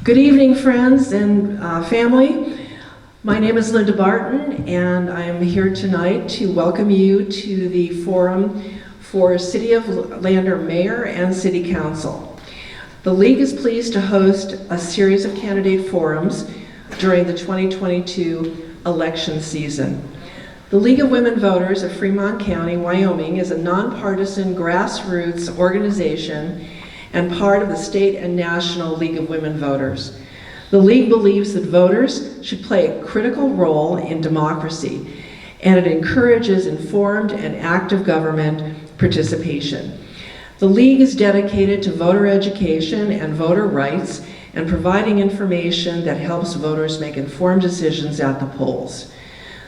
Good evening, friends and family. My name is Linda Barton, and I am here tonight to welcome you to the Forum for City of Lander Mayor and City Council. The League is pleased to host a series of candidate forums during the 2022 election season. The League of Women Voters of Fremont County, Wyoming is a nonpartisan grassroots organization and part of the state and national League of Women Voters. The League believes that voters should play a critical role in democracy, and it encourages informed and active government participation. The League is dedicated to voter education and voter rights and providing information that helps voters make informed decisions at the polls.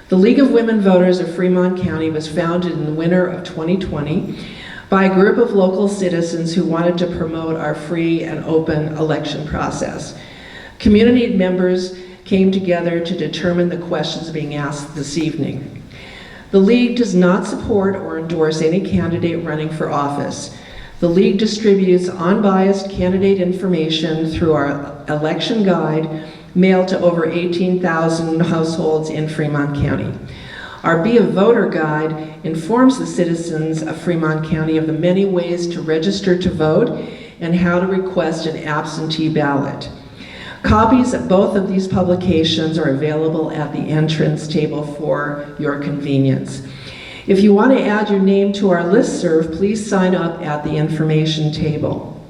The League of Women Voters of Fremont County was founded in the winter of 2020 by a group of local citizens who wanted to promote our free and open election process. Community members came together to determine the questions being asked this evening. The League does not support or endorse any candidate running for office. The League distributes unbiased candidate information through our election guide mailed to over 18,000 households in Fremont County. Our Be a Voter Guide informs the citizens of Fremont County of the many ways to register to vote and how to request an absentee ballot. Copies of both of these publications are available at the entrance table for your convenience. If you want to add your name to our listserv, please sign up at the information table.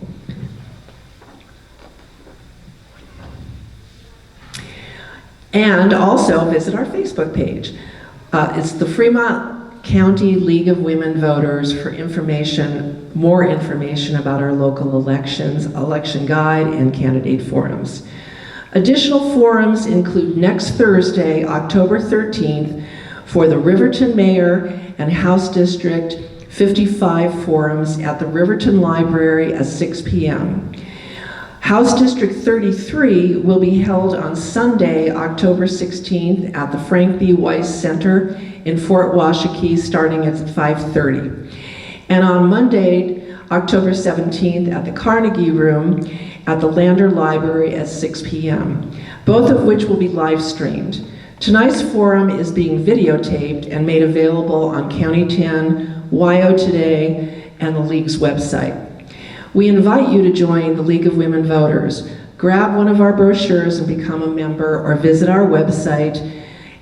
And also visit our Facebook page. It's the Fremont County League of Women Voters for information, more information about our local elections, election guide, and candidate forums. Additional forums include next Thursday, October 13th, for the Riverton Mayor and House District 55 forums at the Riverton Library at 6 p.m. House District 33 will be held on Sunday, October 16th at the Frank B. Weiss Center in Fort Washakie starting at 5:30. And on Monday, October 17th at the Carnegie Room at the Lander Library at 6 p.m., both of which will be live streamed. Tonight's forum is being videotaped and made available on County 10, WYO Today, and the League's website. We invite you to join the League of Women Voters. Grab one of our brochures and become a member, or visit our website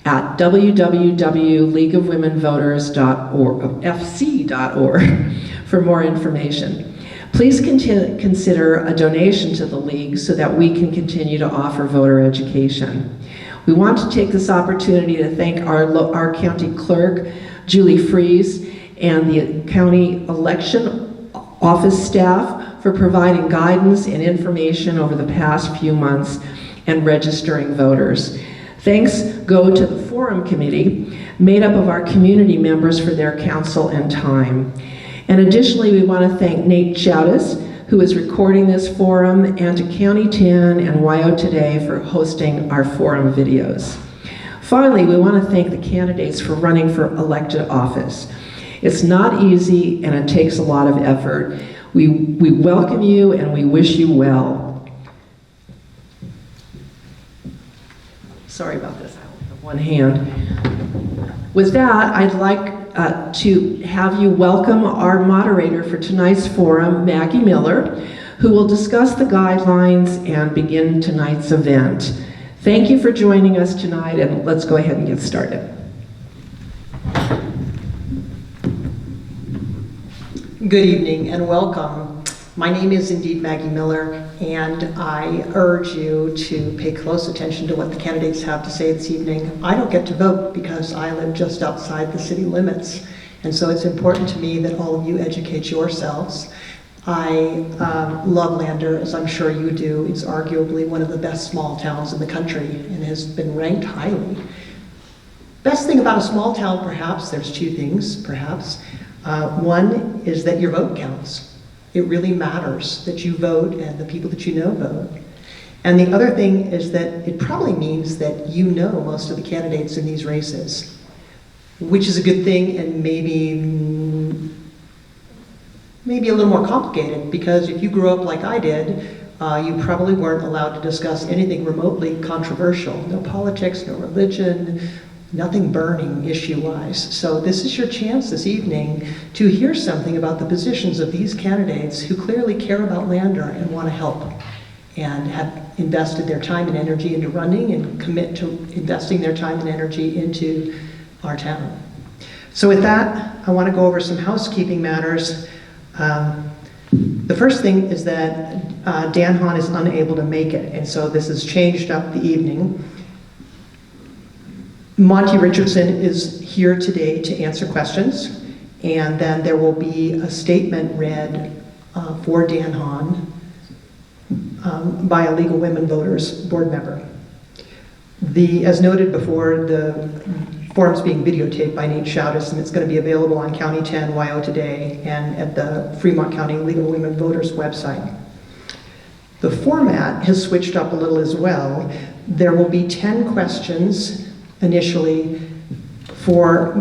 at www.leagueofwomenvoters.fc.org for more information. Please consider a donation to the League so that we can continue to offer voter education. We want to take this opportunity to thank our county clerk, Julie Fries, and the county election office staff for providing guidance and information over the past few months and registering voters. Thanks go to the Forum Committee, made up of our community members, for their counsel and time. And additionally, we want to thank Nate Chowdis, who is recording this forum, and to County 10 and WYO Today for hosting our forum videos. Finally, we want to thank the candidates for running for elected office. It's not easy and it takes a lot of effort. We welcome you and we wish you well. Sorry about this, I only have one hand. With that, I'd like to have you welcome our moderator for tonight's forum, Maggie Miller, who will discuss the guidelines and begin tonight's event. Thank you for joining us tonight, and let's go ahead and get started. Good evening and welcome. My name is indeed Maggie Miller, and I urge you to pay close attention to what the candidates have to say this evening. I don't get to vote because I live just outside the city limits, and so it's important to me that all of you educate yourselves. I love Lander, as I'm sure you do. It's arguably one of the best small towns in the country and has been ranked highly. Best thing about a small town, perhaps, there's two things, perhaps. One is that your vote counts. It really matters that you vote and the people that you know vote. And the other thing is that it probably means that you know most of the candidates in these races, which is a good thing, and maybe a little more complicated, because if you grew up like I did, You probably weren't allowed to discuss anything remotely controversial. No politics, no religion, nothing burning issue-wise. So this is your chance this evening to hear something about the positions of these candidates who clearly care about Lander and want to help and have invested their time and energy into running and commit to investing their time and energy into our town. So with that, I want to go over some housekeeping matters. The first thing is that Dan Hahn is unable to make it, and so this has changed up the evening. Monty Richardson is here today to answer questions, and then there will be a statement read for Dan Hahn by a League of Women Voters board member. As noted before, the forum's being videotaped by Nate Shoutis, and it's going to be available on County 10 WYO Today and at the Fremont County League of Women Voters website. The format has switched up a little as well. There will be 10 questions initially for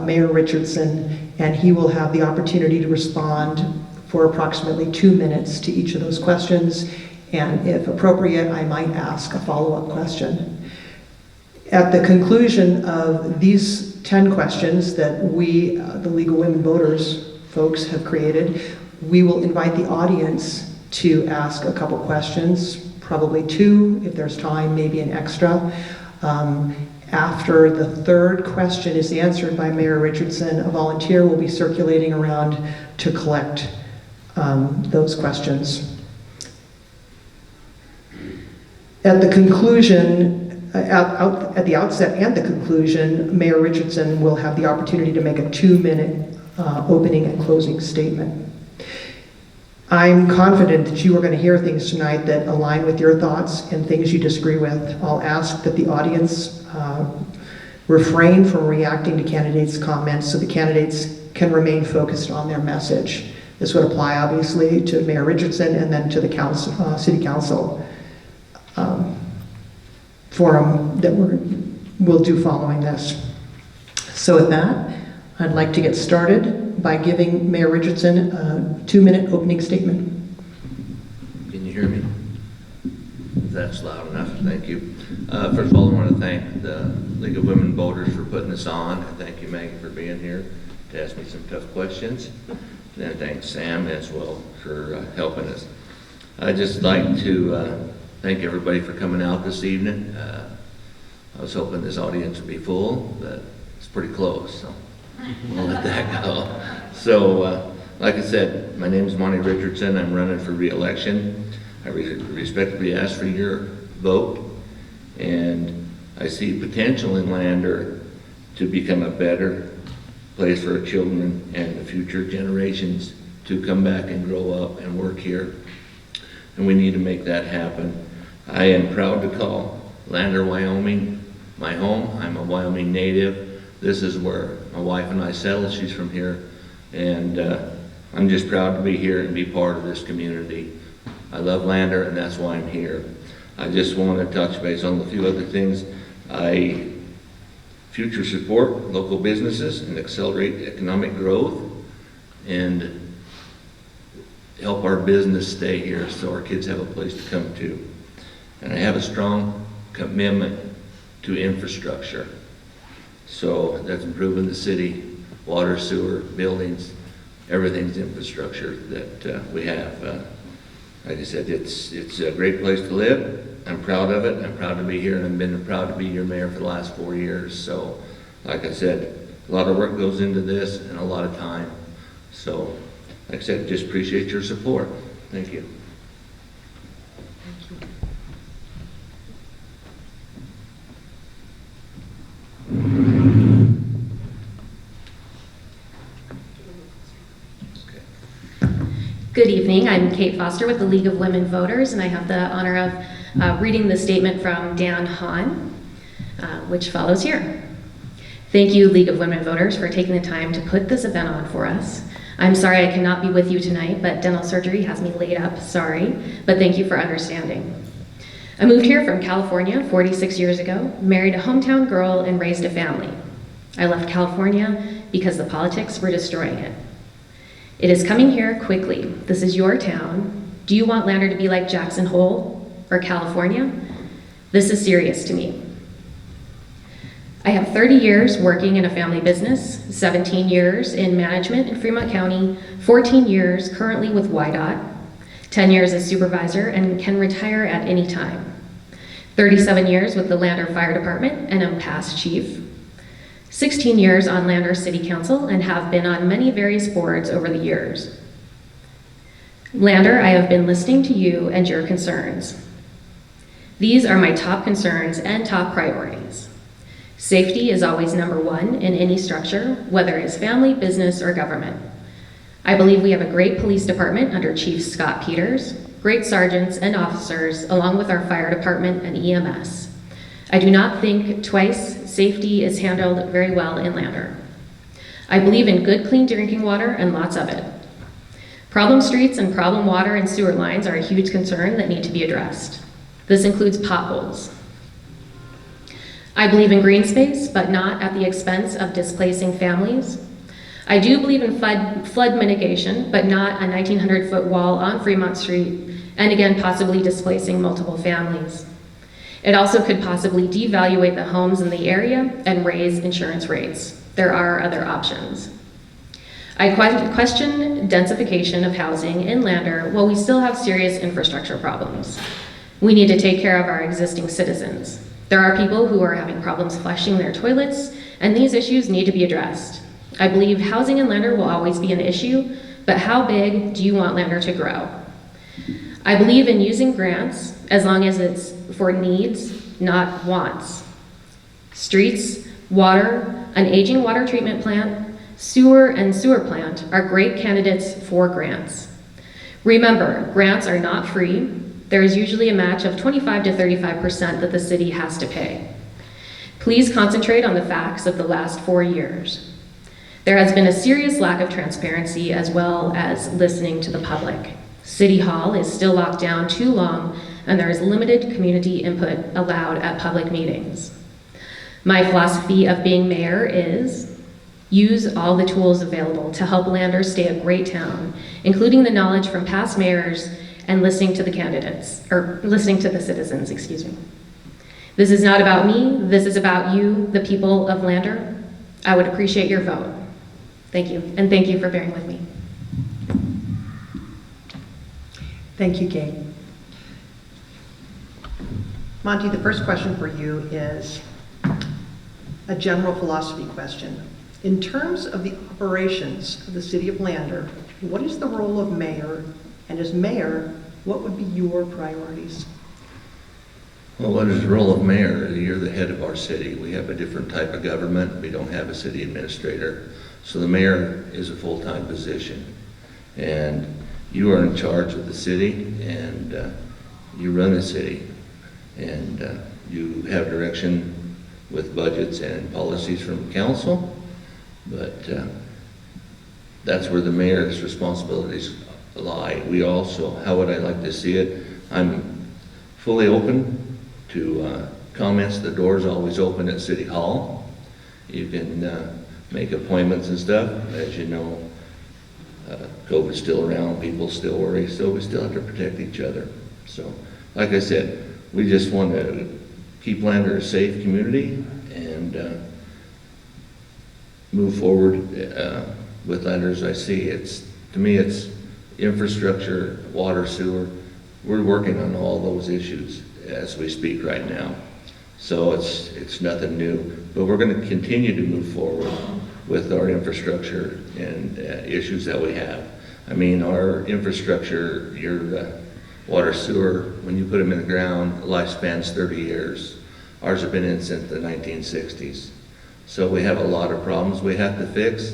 Mayor Richardson, and he will have the opportunity to respond for approximately 2 minutes to each of those questions, and if appropriate, I might ask a follow-up question. At the conclusion of these 10 questions that we, the League of Women Voters folks, have created, we will invite the audience to ask a couple questions, probably 2 if there's time, maybe an extra. After the third question is answered by Mayor Richardson, a volunteer will be circulating around to collect those questions. At the conclusion, at the outset and the conclusion, Mayor Richardson will have the opportunity to make a 2-minute opening and closing statement. I'm confident that you are going to hear things tonight that align with your thoughts and things you disagree with. I'll ask that the audience refrain from reacting to candidates' comments so the candidates can remain focused on their message. This would apply obviously to Mayor Richardson and then to the council, City Council forum that we'll do following this. So with that, I'd like to get started by giving Mayor Richardson a 2-minute opening statement. Can you hear me? That's loud enough, thank you. First of all, I want to thank the League of Women Voters for putting this on. Thank you, Maggie, for being here to ask me some tough questions. And thanks, Sam, as well, for helping us. I'd just like to thank everybody for coming out this evening. I was hoping this audience would be full, but it's pretty close, so we'll let that go. So, like I said, my name is Monty Richardson. I'm running for re-election. I respectfully ask for your vote, and I see potential in Lander to become a better place for our children and the future generations to come back and grow up and work here. And we need to make that happen. I am proud to call Lander, Wyoming my home. I'm a Wyoming native. This is where my wife and I settled. She's from here. And I'm just proud to be here and be part of this community. I love Lander, and that's why I'm here. I just want to touch base on a few other things. I future support local businesses and accelerate economic growth and help our business stay here so our kids have a place to come to. And I have a strong commitment to infrastructure. So that's improving the city, water, sewer, buildings, everything's infrastructure that we have. Like I said, it's a great place to live. I'm proud of it. I'm proud to be here, and I've been proud to be your mayor for the last 4 years. So, like I said, a lot of work goes into this and a lot of time. So, like I said, just appreciate your support. Thank you. Good evening. I'm Kate Foster with the League of Women Voters, and I have the honor of reading the statement from Dan Hahn, which follows here. Thank you, League of Women Voters, for taking the time to put this event on for us. I'm sorry I cannot be with you tonight, but dental surgery has me laid up. Sorry, but thank you for understanding. I moved here from California 46 years ago, married a hometown girl, and raised a family. I left California because the politics were destroying it. It is coming here quickly. This is your town, Do you want Lander to be like Jackson Hole or California? This is serious to me. I have 30 years working in a family business, 17 years in management in Fremont County, 14 years currently with YDOT, 10 years as supervisor, and can retire at any time. 37 years with the Lander Fire Department, and am past chief. 16 years on Lander City Council, and have been on many various boards over the years. Lander, I have been listening to you and your concerns. These are my top concerns and top priorities. Safety is always number one in any structure, whether it's family, business, or government. I believe we have a great police department under Chief Scott Peters, great sergeants and officers, along with our fire department and EMS. I do not think twice safety is handled very well in Lander. I believe in good, clean drinking water and lots of it. Problem streets and problem water and sewer lines are a huge concern that need to be addressed. This includes potholes. I believe in green space, but not at the expense of displacing families. I do believe in flood mitigation, but not a 1,900-foot wall on Fremont Street, and again, possibly displacing multiple families. It also could possibly devaluate the homes in the area and raise insurance rates. There are other options. I question densification of housing in Lander while we still have serious infrastructure problems. We need to take care of our existing citizens. There are people who are having problems flushing their toilets, and these issues need to be addressed. I believe housing in Lander will always be an issue, but how big do you want Lander to grow? I believe in using grants as long as it's for needs, not wants. Streets, water, an aging water treatment plant, sewer and sewer plant are great candidates for grants. Remember, grants are not free. There is usually a match of 25 to 35% that the city has to pay. Please concentrate on the facts of the last 4 years. There has been a serious lack of transparency as well as listening to the public. City Hall is still locked down too long, and there is limited community input allowed at public meetings. My philosophy of being mayor is use all the tools available to help Lander stay a great town, including the knowledge from past mayors and listening to the candidates, or listening to the citizens, excuse me. This is not about me, this is about you, the people of Lander. I would appreciate your vote. Thank you, and thank you for bearing with me. Thank you, Kate. Monty, the first question for you is a general philosophy question. In terms of the operations of the city of Lander, what is the role of mayor? And as mayor, what would be your priorities? Well, what is the role of mayor? You're the head of our city. We have a different type of government. We don't have a city administrator. So the mayor is a full-time position. And you are in charge of the city, and you run the city. And you have direction with budgets and policies from council. But that's where the mayor's responsibilities lie. We also, how would I like to see it? I'm fully open to comments. The door's always open at City Hall. You can make appointments and stuff. As you know, COVID's still around, people still worry, so we still have to protect each other. So, like I said, we just want to keep Lander a safe community and move forward with Lander as I see. To me, it's infrastructure, water, sewer. We're working on all those issues as we speak right now. So it's nothing new, but we're going to continue to move forward with our infrastructure and issues that we have. I mean, our infrastructure, your water, sewer, when you put them in the ground, lifespan's 30 years. Ours have been in since the 1960s. So we have a lot of problems we have to fix,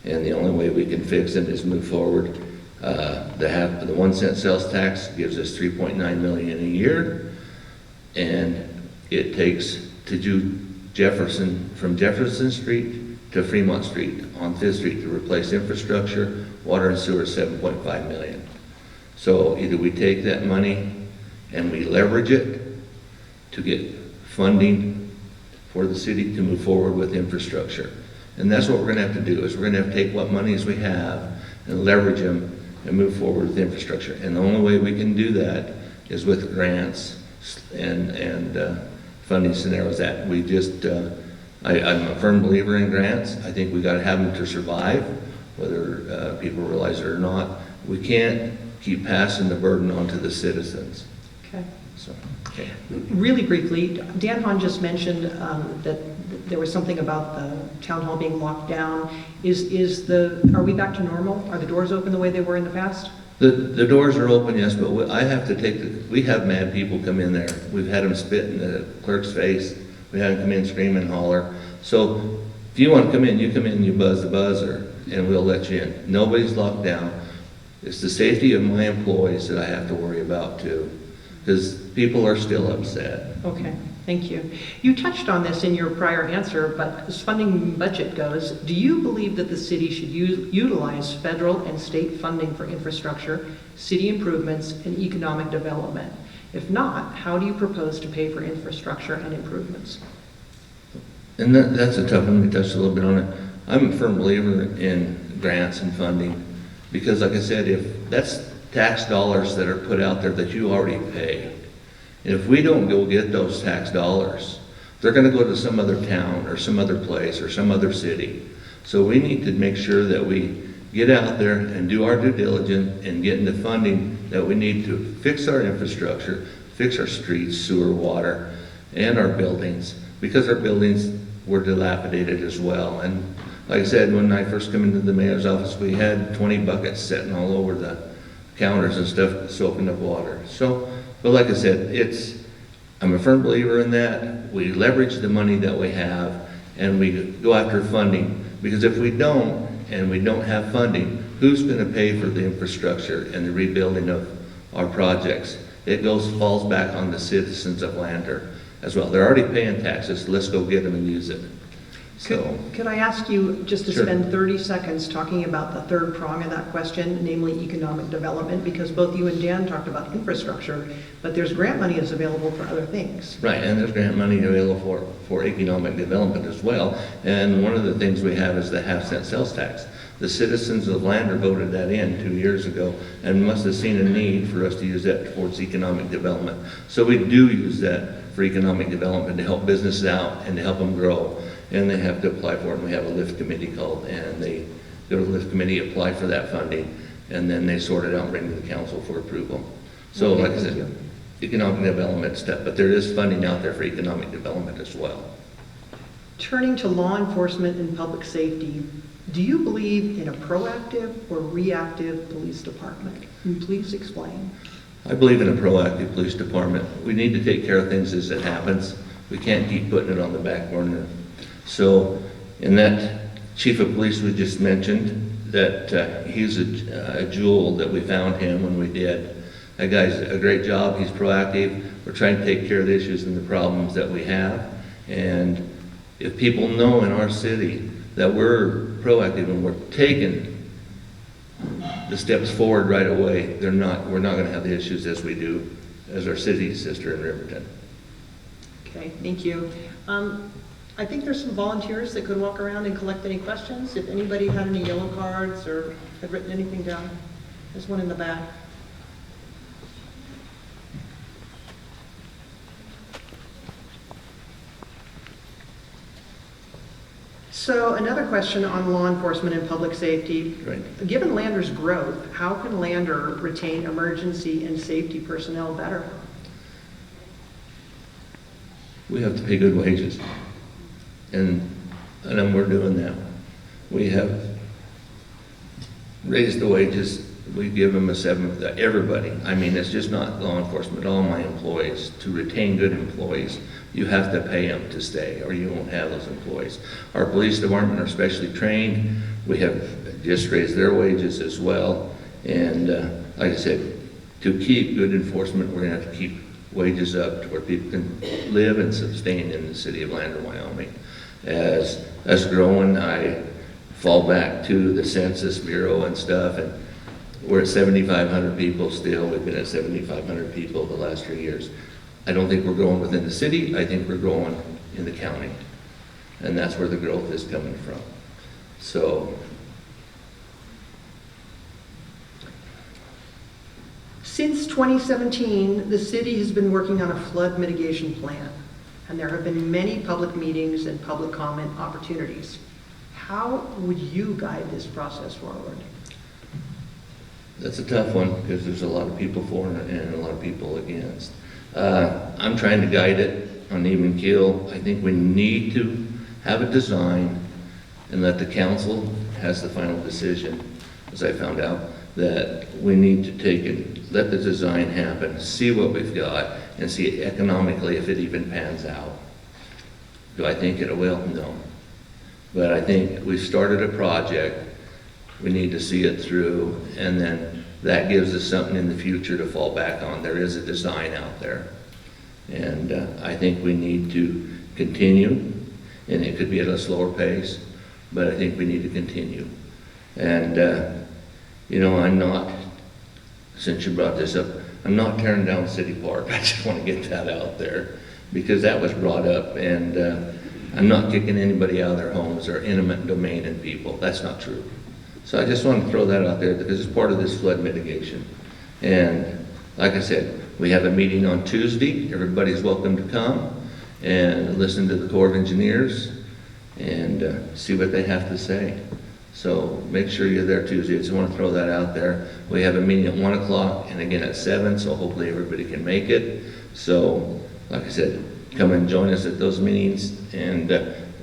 and the only way we can fix them is move forward. The 1 cent sales tax gives us $3.9 million a year, and it takes to do from Jefferson Street to Fremont Street on 5th Street to replace infrastructure, water and sewer, $7.5 million. So either we take that money and we leverage it to get funding for the city to move forward with infrastructure. And that's what we're going to have to do, is we're going to have to take what monies we have and leverage them and move forward with infrastructure. And the only way we can do that is with grants and funding scenarios that we just, I'm a firm believer in grants. I think we got to have them to survive, whether people realize it or not. We can't keep passing the burden on to the citizens. Okay. So, okay. Really briefly, Dan Hahn just mentioned that there was something about the town hall being locked down. Are we back to normal? Are the doors open the way they were in the past? The doors are open, yes, but I have to we have mad people come in there. We've had them spit in the clerk's face. We had them come in, scream and holler. So if you want to come in, you buzz the buzzer, and we'll let you in. Nobody's locked down. It's the safety of my employees that I have to worry about too, because people are still upset. Okay, thank you. You touched on this in your prior answer, but as funding budget goes, do you believe that the city should utilize federal and state funding for infrastructure, city improvements, and economic development? If not, how do you propose to pay for infrastructure and improvements? And that's a tough one. We touched a little bit on it. I'm a firm believer in grants and funding because, like I said, if that's tax dollars that are put out there that you already pay, and if we don't go get those tax dollars, they're going to go to some other town or some other place or some other city. So we need to make sure that we get out there and do our due diligence and get the funding that we need to fix our infrastructure, fix our streets, sewer, water, and our buildings, because our buildings were dilapidated as well. And like I said, when I first came into the mayor's office, we had 20 buckets sitting all over the counters and stuff soaking up water. So, but like I said, I'm a firm believer in that. We leverage the money that we have and we go after funding, because if we don't, and we don't have funding, who's going to pay for the infrastructure and the rebuilding of our projects? It falls back on the citizens of Lander as well. They're already paying taxes. Let's go get them and use it. So, could I ask you just to Sure. spend 30 seconds talking about the third prong of that question, namely economic development, because both you and Dan talked about infrastructure, but there's grant money that's available for other things. right, and there's grant money available for economic development as well. And one of the things we have is the half-cent sales tax. The citizens of Lander voted that in 2 years ago and must have seen a need for us to use that towards economic development. So we do use that for economic development to help businesses out and to help them grow. And they have to apply for it. And we have a LIFT committee called, and they go to the LIFT committee, apply for that funding, and then they sort it out and bring it to the council for approval. So Okay, like I thank said, you. economic development stuff, but there is funding out there for economic development as well. Turning to law enforcement and public safety, do you believe in a proactive or reactive police department? Can you please explain? I believe in a proactive police department. We need to take care of things as it happens. We can't keep putting it on the back burner. So, in that chief of police we just mentioned, that he's a jewel that we found him when we did. That guy's a great job. He's proactive. We're trying to take care of the issues and the problems that we have. And if people know in our city that we're proactive and we're taking the steps forward right away, we're not going to have the issues as we do as our city sister in Riverton. Okay, thank you. I think there's some volunteers that could walk around and collect any questions. If anybody had any yellow cards or had written anything down. There's one in the back. So another question on law enforcement and public safety. Right. Given Lander's growth, how can Lander retain emergency and safety personnel better? We have to pay good wages. And then we're doing that. We have raised the wages. We give them a 7, everybody. I mean, it's just not law enforcement, all my employees. To retain good employees, you have to pay them to stay or you won't have those employees. Our police department are specially trained. We have just raised their wages as well. And like I said, to keep good enforcement, we're gonna have to keep wages up to where people can live and sustain in the city of Lander, Wyoming. As us growing, I fall back to the Census Bureau and stuff, and we're at 7,500 people still. We've been at 7,500 people the last 3 years. I don't think we're growing within the city. I think we're growing in the county, and that's where the growth is coming from. So Since 2017, the city has been working on a flood mitigation plan, and there have been many public meetings and public comment opportunities. How would you guide this process forward? That's a tough one because there's a lot of people for it and a lot of people against. I'm trying to guide it on even keel. I think we need to have a design and let the council has the final decision, as I found out, that we need to take and let the design happen, see what we've got, and see economically if it even pans out. Do I think it will? No. But I think we've started a project, we need to see it through, and then that gives us something in the future to fall back on. There is a design out there. And I think we need to continue, and it could be at a slower pace, but I think we need to continue. And, you know, I'm not, since you brought this up, I'm not tearing down City Park. I just want to get that out there because that was brought up, and I'm not kicking anybody out of their homes or intimate domain in people. That's not true. So I just want to throw that out there because it's part of this flood mitigation. And like I said, we have a meeting on Tuesday. Everybody's welcome to come and listen to the Corps of Engineers and see what they have to say. So make sure you're there Tuesday. I just want to throw that out there. We have a meeting at 1 o'clock and again at 7, so hopefully everybody can make it. So like I said, come and join us at those meetings. And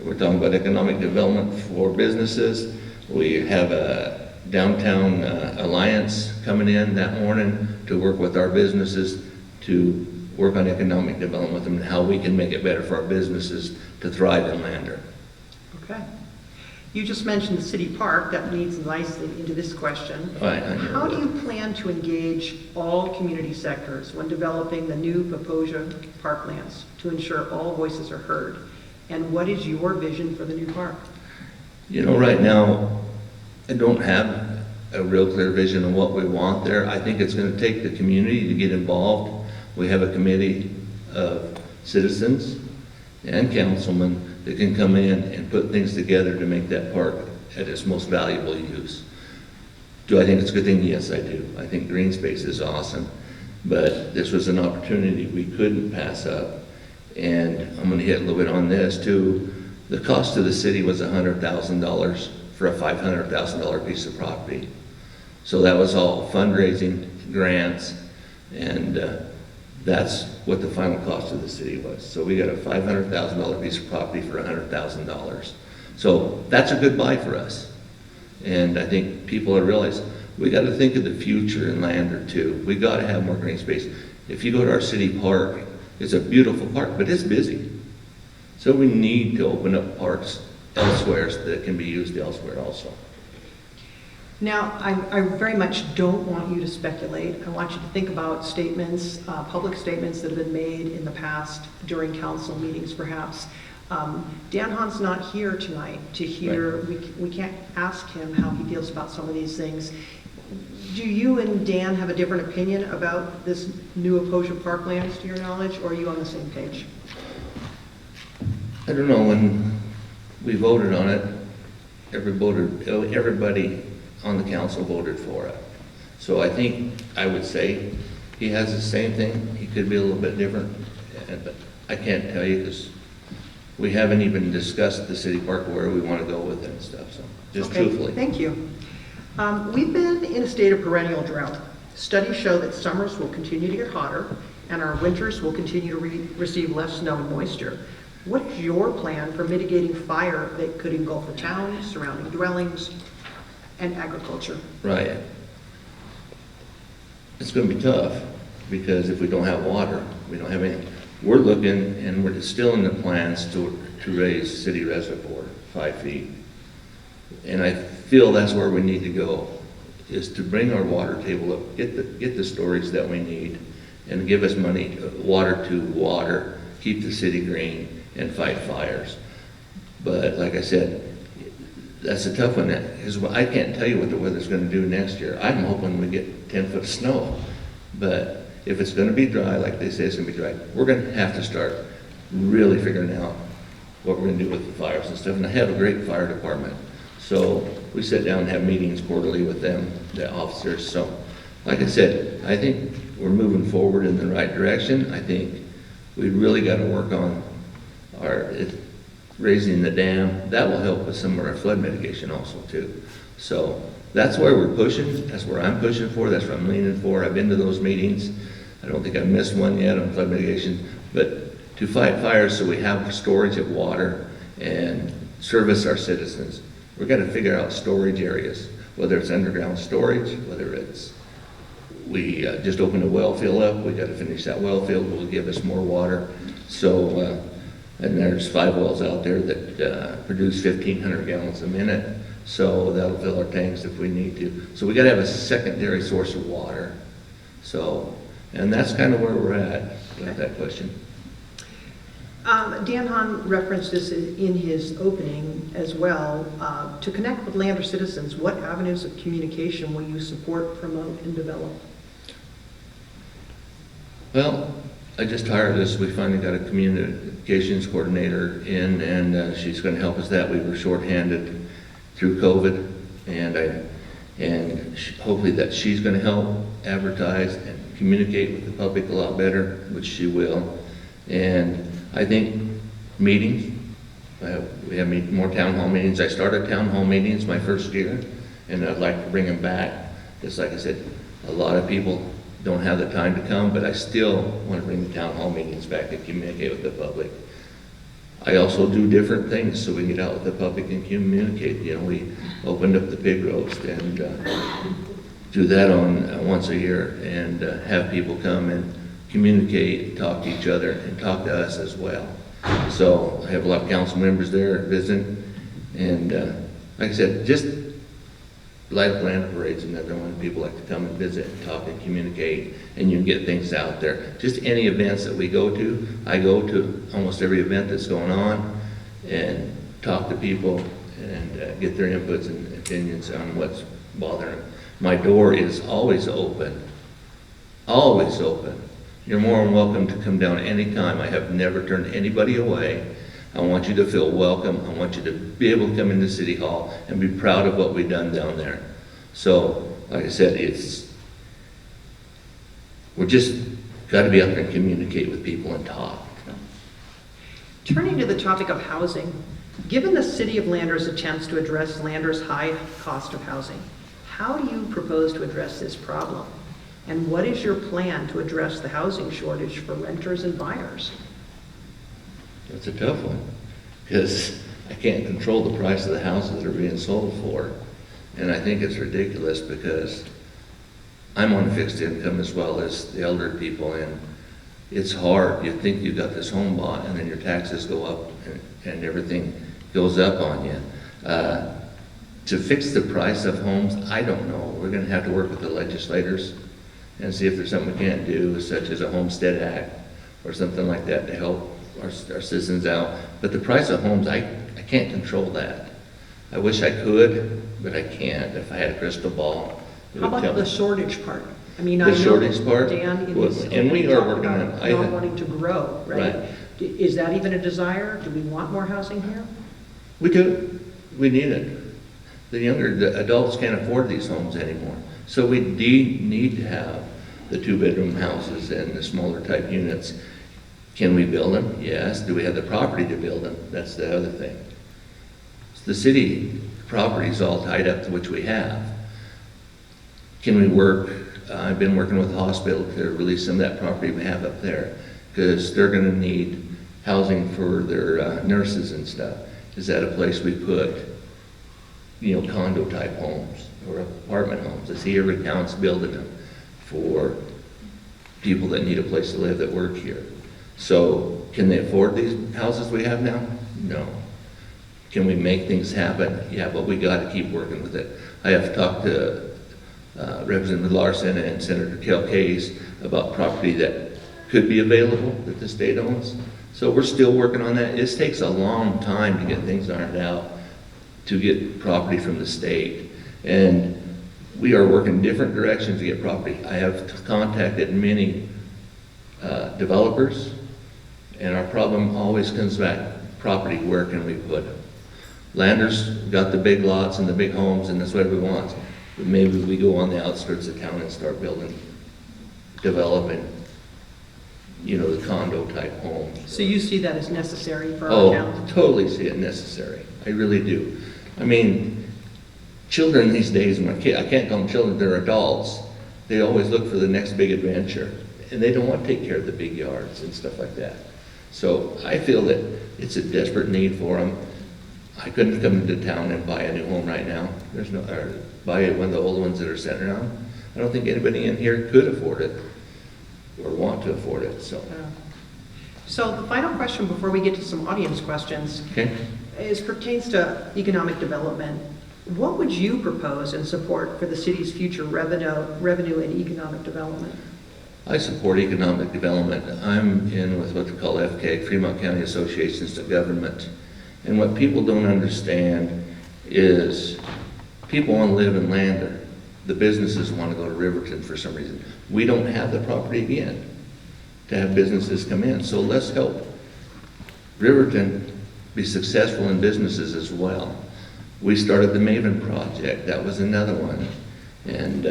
we're talking about economic development for businesses. We have a downtown alliance coming in that morning to work with our businesses to work on economic development with them and how we can make it better for our businesses to thrive in Lander. Okay. You just mentioned the city park. That leads nicely into this question. Right, How do you plan to engage all community sectors when developing the new Paposia parklands to ensure all voices are heard? And what is your vision for the new park? You know, right now, I don't have a real clear vision of what we want there. I think it's going to take the community to get involved. We have a committee of citizens and councilmen that can come in and put things together to make that park at its most valuable use. Do I think it's a good thing? Yes, I do. I think green space is awesome, but this was an opportunity we couldn't pass up. And I'm going to hit a little bit on this too. The cost to the city was $100,000 for a $500,000 piece of property. So that was all fundraising, grants, and that's what the final cost of the city was. So we got a $500,000 piece of property for $100,000. So that's a good buy for us. And I think people have realized we got to think of the future in Lander too. We got to have more green space. If you go to our city park, it's a beautiful park, but it's busy. So we need to open up parks elsewhere that can be used elsewhere also. Now, I very much don't want you to speculate. I want you to think about statements, public statements that have been made in the past during council meetings perhaps. Dan Hahn's not here tonight to hear, right. We can't ask him how he feels about some of these things. Do you and Dan have a different opinion about this new Paposia Parklands to your knowledge, or are you on the same page? I don't know, when we voted on it, everybody on the council voted for it. So I think I would say he has the same thing. He could be a little bit different, but I can't tell you because we haven't even discussed the city park where we want to go with it and stuff. So just okay, truthfully. Thank you. We've been in a state of perennial drought. Studies show that summers will continue to get hotter and our winters will continue to receive less snow and moisture. What is your plan for mitigating fire that could engulf the town, surrounding dwellings, and agriculture? Right. It's going to be tough because if we don't have water, we don't have anything. We're looking, and we're still in the plans to raise city reservoir 5 feet. And I feel that's where we need to go, is to bring our water table up, get the storage that we need, and give us money, water to water, keep the city green, and fight fires. But like I said, that's a tough one, because I can't tell you what the weather's going to do next year. I'm hoping we get 10 foot of snow, but if it's going to be dry, like they say it's going to be dry, we're going to have to start really figuring out what we're going to do with the fires and stuff. And I have a great fire department, so we sit down and have meetings quarterly with them, the officers. So like I said, I think we're moving forward in the right direction. I think we really got to work on raising the dam. That will help with some of our flood mitigation also too. So that's where we're pushing. That's where I'm pushing for. That's what I'm leaning for. I've been to those meetings. I don't think I've missed one yet on flood mitigation, but to fight fires so we have storage of water and service our citizens. We've got to figure out storage areas, whether it's underground storage, whether it's we just opened a well field up. We got to finish that well field. Will give us more water. So, and there's 5 wells out there that produce 1,500 gallons a minute. So that'll fill our tanks if we need to. So we got to have a secondary source of water. So, and that's kind of where we're at with that question. Dan Hahn referenced this in his opening as well. To connect with Lander citizens, what avenues of communication will you support, promote, and develop? Well, I just hired us. We finally got a communications coordinator in, and she's going to help us that. We were shorthanded through COVID, and hopefully that she's going to help advertise and communicate with the public a lot better, which she will. And I think meetings, we have more town hall meetings. I started town hall meetings my first year, and I'd like to bring them back. Just like I said, a lot of people don't have the time to come, but I still want to bring the town hall meetings back and communicate with the public. I also do different things so we can get out with the public and communicate. You know, we opened up the pig roast and do that on once a year and have people come and communicate, talk to each other, and talk to us as well. So I have a lot of council members there visiting, and like I said, just light up land parades and everyone. People like to come and visit and talk and communicate, and you can get things out there. Just any events that we go to, I go to almost every event that's going on and talk to people and get their inputs and opinions on what's bothering them. My door is always open, always open. You're more than welcome to come down anytime. I have never turned anybody away. I want you to feel welcome. I want you to be able to come into City Hall and be proud of what we've done down there. So, like I said, we're just got to be out there and communicate with people and talk. Turning to the topic of housing, given the city of Landers a chance to address Landers' high cost of housing, how do you propose to address this problem? And what is your plan to address the housing shortage for renters and buyers? That's a tough one, because I can't control the price of the houses that are being sold for. And I think it's ridiculous because I'm on fixed income as well as the elder people, and it's hard. You think you've got this home bought, and then your taxes go up and everything goes up on you. To fix the price of homes, I don't know. We're going to have to work with the legislators and see if there's something we can't do, such as a Homestead Act or something like that to help our citizens out. But the price of homes, I can't control that. I wish I could, but I can't. If I had a crystal ball, it How would about tell the me. shortage part? I mean, The I know shortage that part? Dan, in Well, his and we opening are talked working on about it. not wanting to grow, right? Right. Is that even a desire? Do we want more housing here? We do. We need it. The adults can't afford these homes anymore. So we need to have the 2-bedroom houses and the smaller type units. Can we build them? Yes. Do we have the property to build them? That's the other thing. The city property is all tied up to which we have. Can we work? I've been working with the hospital to release some of that property we have up there, because they're going to need housing for their nurses and stuff. Is that a place we put, condo type homes or apartment homes? I see every town's building them for people that need a place to live that work here. So can they afford these houses we have now? No. Can we make things happen? Yeah, but we got to keep working with it. I have talked to Representative Larson and Senator Kel Case about property that could be available that the state owns. So we're still working on that. This takes a long time to get things ironed out, to get property from the state. And we are working different directions to get property. I have contacted many developers, and our problem always comes back, property, where can we put them? Landers got the big lots and the big homes, and that's what we want. But maybe we go on the outskirts of town and start developing, the condo type homes. So you see that as necessary for our Oh, town? totally see it necessary. I really do. I mean, children these days, I can't call them children, they're adults. They always look for the next big adventure, and they don't want to take care of the big yards and stuff like that. So I feel that it's a desperate need for them. I couldn't come into town and buy a new home right now. Or buy one of the old ones that are sitting around. I don't think anybody in here could afford it or want to afford it, so. So the final question before we get to some audience questions Okay. pertains to economic development. What would you propose and support for the city's future revenue and economic development? I support economic development. I'm in with what we call FCAG, Fremont County Associations of Government. And what people don't understand is people want to live in Lander. The businesses want to go to Riverton for some reason. We don't have the property again to have businesses come in. So let's help Riverton be successful in businesses as well. We started the Maven Project. That was another one. And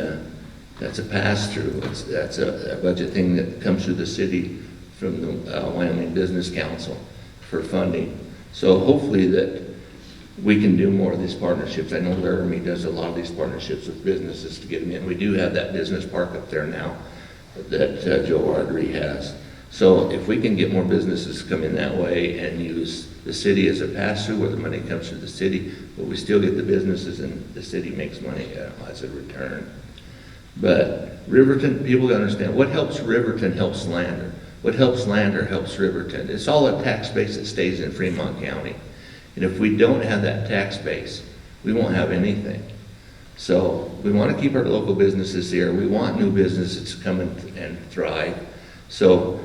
that's a pass-through. That's a budget thing that comes through the city from the Wyoming Business Council for funding. So hopefully that we can do more of these partnerships. I know Laramie does a lot of these partnerships with businesses to get them in. We do have that business park up there now that Joe Artery has. So if we can get more businesses to come in that way and use the city as a pass-through where the money comes to the city, but we still get the businesses and the city makes money as a return. But Riverton, people gotta understand, what helps Riverton helps Lander. What helps Lander helps Riverton. It's all a tax base that stays in Fremont County. And if we don't have that tax base, we won't have anything. So we want to keep our local businesses here. We want new businesses to come and thrive. So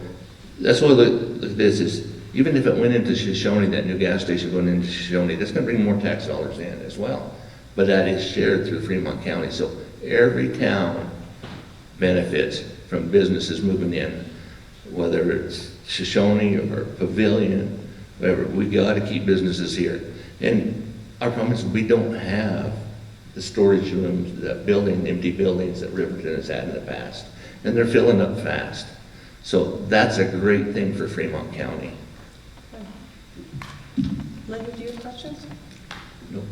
that's what this is. Even if it went into Shoshone, that new gas station going into Shoshone, that's going to bring more tax dollars in as well. But that is shared through Fremont County. So every town benefits from businesses moving in, whether it's Shoshone or Pavilion, whatever. We got to keep businesses here. And our problem is we don't have the storage rooms, the empty buildings that Riverton has had in the past. And they're filling up fast. So that's a great thing for Fremont County. Linda, do you have questions? Nope.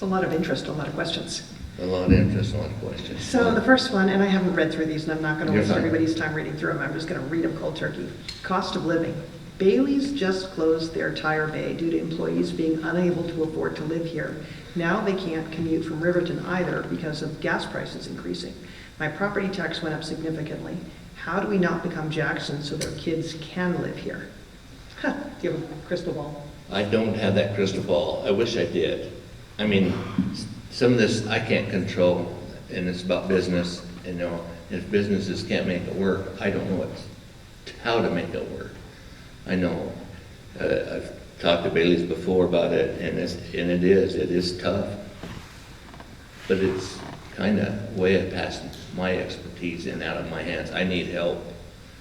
A lot of interest, a lot of questions. A lot of interest, a lot of questions. So the first one, and I haven't read through these, and I'm not going to You're waste fine. everybody's time reading through them. I'm just going to read them cold turkey. Cost of living. Bailey's just closed their tire bay due to employees being unable to afford to live here. Now they can't commute from Riverton either because of gas prices increasing. My property tax went up significantly. How do we not become Jackson so their kids can live here? Do you have a crystal ball? I don't have that crystal ball. I wish I did. I mean, some of this I can't control, and it's about business. If businesses can't make it work, I don't know how to make it work. I know I've talked to Bailey's before about it, and it is tough, but it's kind of way past my expertise and out of my hands. I need help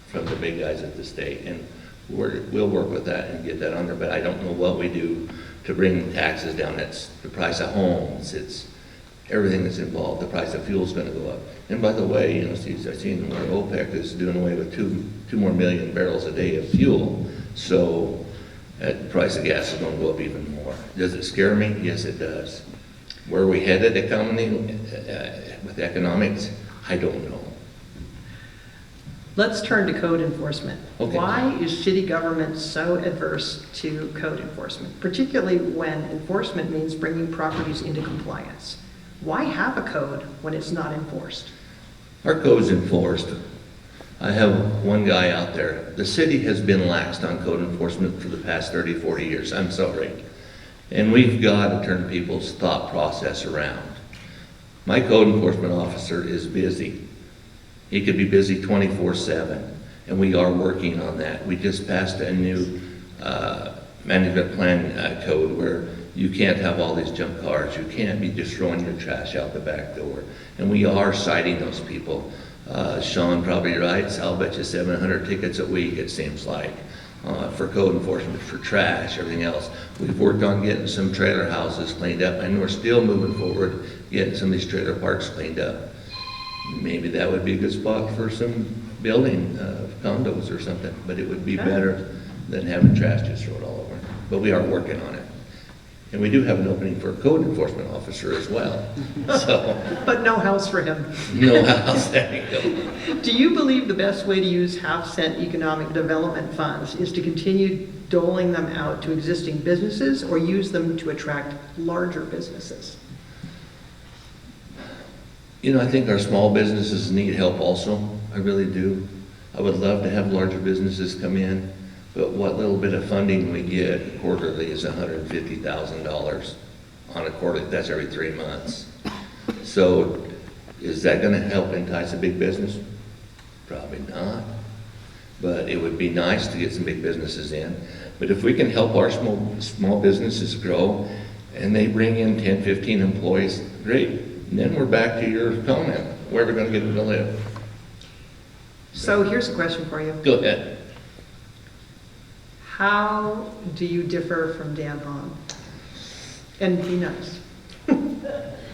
from the big guys at the state, and we'll work with that and get that under. But I don't know what we do to bring taxes down. It's the price of homes, it's everything that's involved. The price of fuel's going to go up. And by the way, I've seen where OPEC is doing away with 2 more million barrels a day of fuel. So the price of gas is going to go up even more. Does it scare me? Yes, it does. Where are we headed, economy, with economics? I don't know. Let's turn to code enforcement. Okay. Why is city government so adverse to code enforcement, particularly when enforcement means bringing properties into compliance? Why have a code when it's not enforced? Our code's enforced. I have one guy out there. The city has been laxed on code enforcement for the past 30, 40 years. I'm sorry. And we've got to turn people's thought process around. My code enforcement officer is busy. He could be busy 24/7, and we are working on that. We just passed a new management plan code where you can't have all these junk cars. You can't be just throwing your trash out the back door. And we are citing those people. Sean probably writes, I'll bet you 700 tickets a week, it seems like, for code enforcement, for trash, everything else. We've worked on getting some trailer houses cleaned up, and we're still moving forward, getting some of these trailer parks cleaned up. Maybe that would be a good spot for some building condos or something, but it would be better than having trash just thrown all over. But we are working on it. And we do have an opening for a code enforcement officer as well. So, But no house for him. no house, there you go. Do you believe the best way to use half-cent economic development funds is to continue doling them out to existing businesses or use them to attract larger businesses? You know, I think our small businesses need help also. I really do. I would love to have larger businesses come in, but what little bit of funding we get quarterly is $150,000 on a quarterly. That's every 3 months. So is that going to help entice a big business? Probably not. But it would be nice to get some big businesses in. But if we can help our small businesses grow and they bring in 10, 15 employees, great. And then we're back to your comment. Where are we going to get them to live? So here's a question for you. Go ahead. How do you differ from Dan Hahn? And be nice.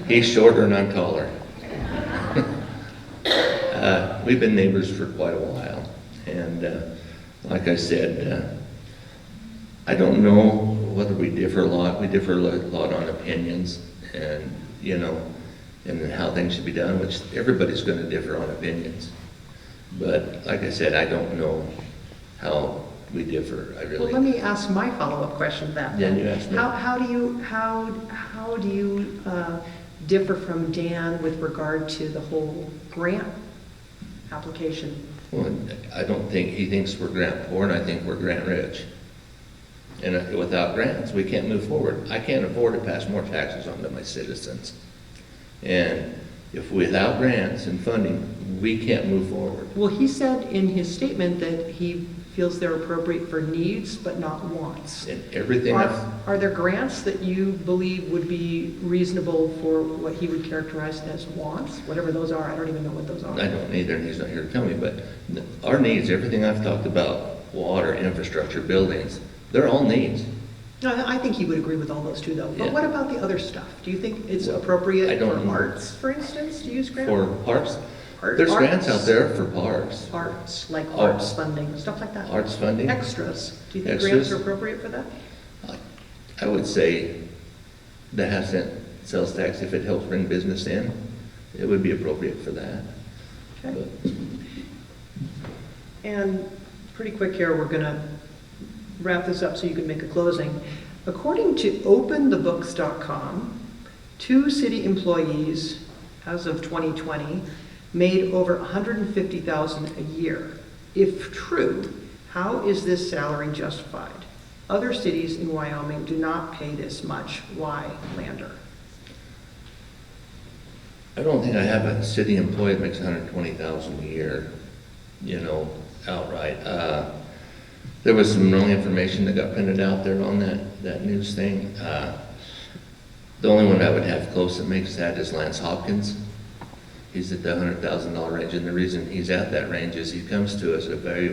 He's shorter and I'm taller. We've been neighbors for quite a while. And like I said, I don't know whether we differ a lot. We differ a lot on opinions and, you know, and how things should be done, which everybody's going to differ on opinions. But like I said, I don't know how we differ. I really. Well, let me ask my follow-up question to that. Yeah, you ask me. How do you differ from Dan with regard to the whole grant application? Well, I don't think he thinks we're grant poor, and I think we're grant rich. And without grants, we can't move forward. I can't afford to pass more taxes on to my citizens. And if without grants and funding, we can't move forward. Well, he said in his statement that he feels they're appropriate for needs but not wants. And everything else. Are there grants that you believe would be reasonable for what he would characterize as wants? Whatever those are, I don't even know what those are. I don't either, and he's not here to tell me, but our needs, everything I've talked about, water, infrastructure, buildings, they're all needs. No, I think he would agree with all those too, though. But Yeah. what about the other stuff? Do you think it's Well, I appropriate don't for know. arts, for instance, to use grants? For parks, Arts. there's grants out there for parks. Arts, like Oh. arts funding, stuff like that. Arts funding. Extras. Do you think Extras. grants are appropriate for that? I would say the half-cent sales tax, if it helps bring business in, it would be appropriate for that. Okay. But And pretty quick here, we're going to wrap this up so you can make a closing. According to openthebooks.com, 2 city employees, as of 2020, made over $150,000 a year. If true, how is this salary justified? Other cities in Wyoming do not pay this much. Why, Lander? I don't think I have a city employee that makes $120,000 a year, you know, outright. There was some wrong information that got printed out there on that news thing. The only one I would have close that makes that is Lance Hopkins. He's at the $100,000 range, and the reason he's at that range is he comes to us a very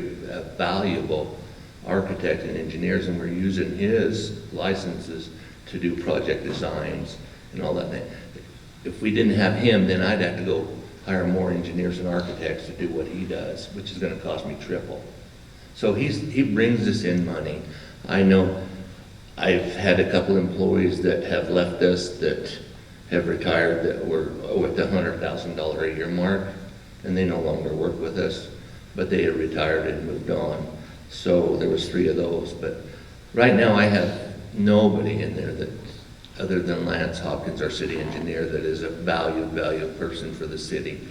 valuable architect and engineers, and we're using his licenses to do project designs and all that thing. If we didn't have him, then I'd have to go hire more engineers and architects to do what he does, which is going to cost me triple. So he brings us in money. I know I've had a couple employees that have left us that have retired that were with the $100,000 a year mark, and they no longer work with us, but they had retired and moved on. So there was 3 of those. But right now I have nobody in there that, other than Lance Hopkins, our city engineer, that is a valued person for the city.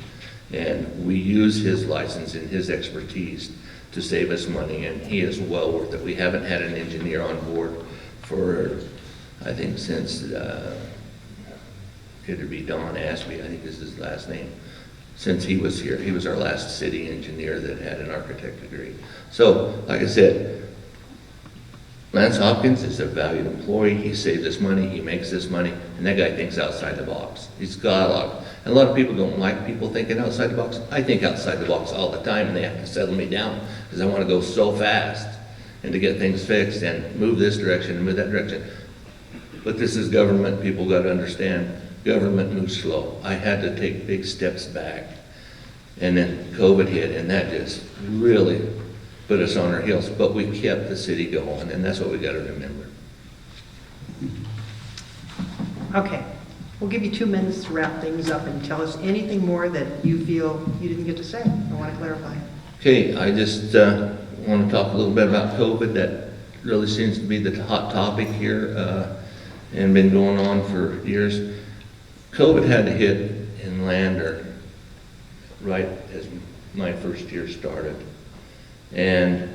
And we use his license and his expertise to save us money, and he is well worth it. We haven't had an engineer on board for, I think, since, it'd be Don Ashby, I think is his last name. Since he was here, he was our last city engineer that had an architect degree. So, like I said, Lance Hopkins is a valued employee. He saves us money, he makes us money, and that guy thinks outside the box. He's got a lot of people don't like people thinking outside the box. I think outside the box all the time, and they have to settle me down because I want to go so fast and to get things fixed and move this direction and move that direction. But this is government. People got to understand, government moves slow. I had to take big steps back, and then COVID hit, and that just really put us on our heels. But we kept the city going, and that's what we got to remember. Okay, we'll give you 2 minutes to wrap things up and tell us anything more that you feel you didn't get to say or want to clarify. Okay, I just want to talk a little bit about COVID. That really seems to be the hot topic here and been going on for years. COVID had to hit in Lander right as my first year started. And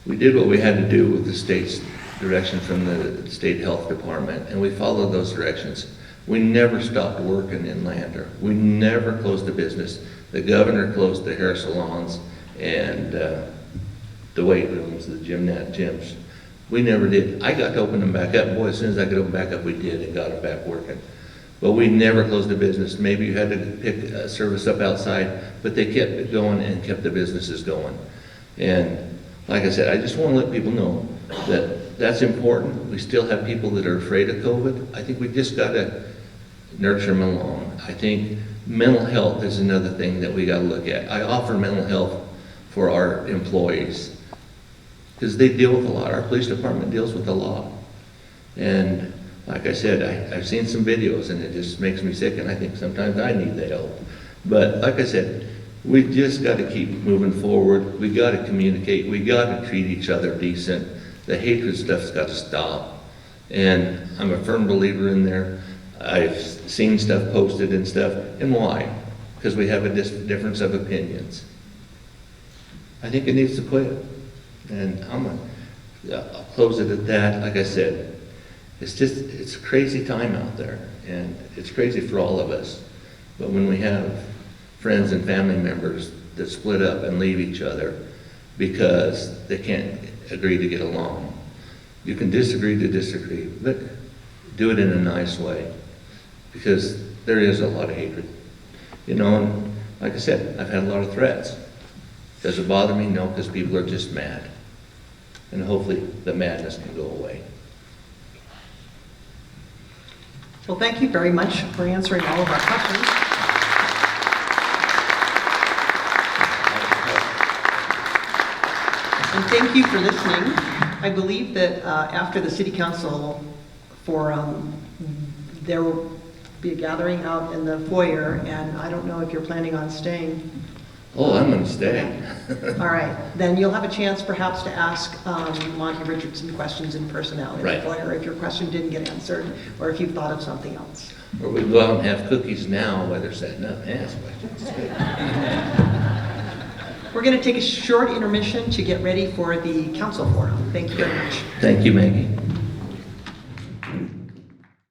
we did what we had to do with the state's direction from the state health department, and we followed those directions. We never stopped working in Lander. We never closed the business. The governor closed the hair salons and the weight rooms, the gyms. We never did. I got to open them back up. Boy, as soon as I could open back up, we did and got it back working. But we never closed the business. Maybe you had to pick a service up outside, but they kept it going and kept the businesses going. And like I said, I just want to let people know that that's important. We still have people that are afraid of COVID. I think we just got to nurture them along. I think mental health is another thing that we got to look at. I offer mental health for our employees because they deal with a lot. Our police department deals with a lot. And like I said, I've seen some videos and it just makes me sick, and I think sometimes I need the help. But like I said, we just got to keep moving forward. We got to communicate. We got to treat each other decent. The hatred stuff's got to stop. And I'm a firm believer in there. I've seen stuff posted and stuff. And why? Because we have a difference of opinions. I think it needs to quit. And I'll close it at that. Like I said, it's a crazy time out there, and it's crazy for all of us. But when we have friends and family members that split up and leave each other because they can't agree to get along, you can disagree to disagree, but do it in a nice way, because there is a lot of hatred. You know, and like I said, I've had a lot of threats. Does it bother me? No, because people are just mad. And hopefully the madness can go away. Well, thank you very much for answering all of our questions. And thank you for listening. I believe that after the City Council forum, there will be a gathering out in the foyer, and I don't know if you're planning on staying. Oh, I'm going to stay. All right, then you'll have a chance perhaps to ask Monty Richardson questions in person out in the foyer if your question didn't get answered, or if you've thought of something else. Or we go out and have cookies now while they're setting up and ask questions. We're going to take a short intermission to get ready for the council forum. Thank you very much. Thank you, Maggie.